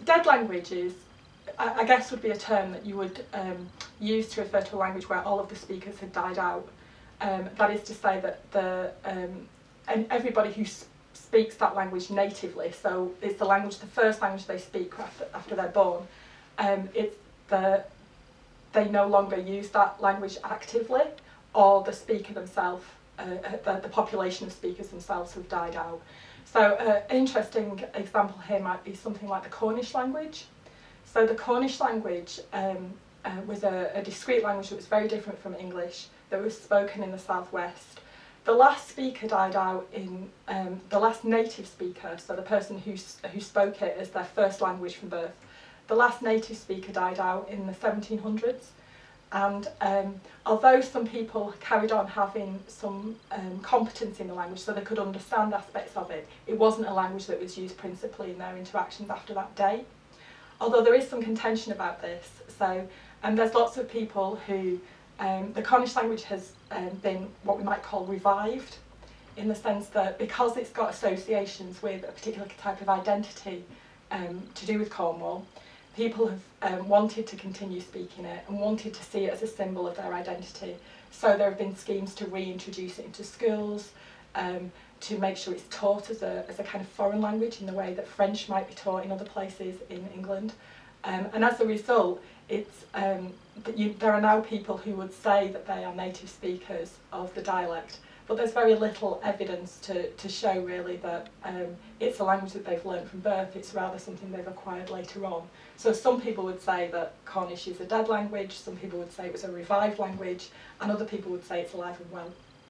Dead language is, I guess, would be a term that you would use to refer to a language where all of the speakers had died out. That is to say that and everybody who speaks that language natively, so it's the language, the first language they speak after they're born, they no longer use that language actively, or the speaker themselves, the population of speakers themselves have died out. So an interesting example here might be something like the Cornish language. So the Cornish language was a discrete language that was very different from English, that was spoken in the southwest. The last speaker died out in, the last native speaker, so the person who spoke it as their first language from birth, the last native speaker died out in the 1700s. And although some people carried on having some competence in the language, so they could understand aspects of it, it wasn't a language that was used principally in their interactions after that day. Although there is some contention about this, so there's lots of people who, the Cornish language has been what we might call revived, in the sense that because it's got associations with a particular type of identity to do with Cornwall, people have wanted to continue speaking it and wanted to see it as a symbol of their identity. So there have been schemes to reintroduce it into schools, to make sure it's taught as a kind of foreign language in the way that French might be taught in other places in England. And as a result, there are now people who would say that they are native speakers of the dialect, but there's very little evidence to show really that it's a language that they've learned from birth. It's rather something they've acquired later on. So some people would say that Cornish is a dead language, some people would say it was a revived language, and other people would say it's alive and well.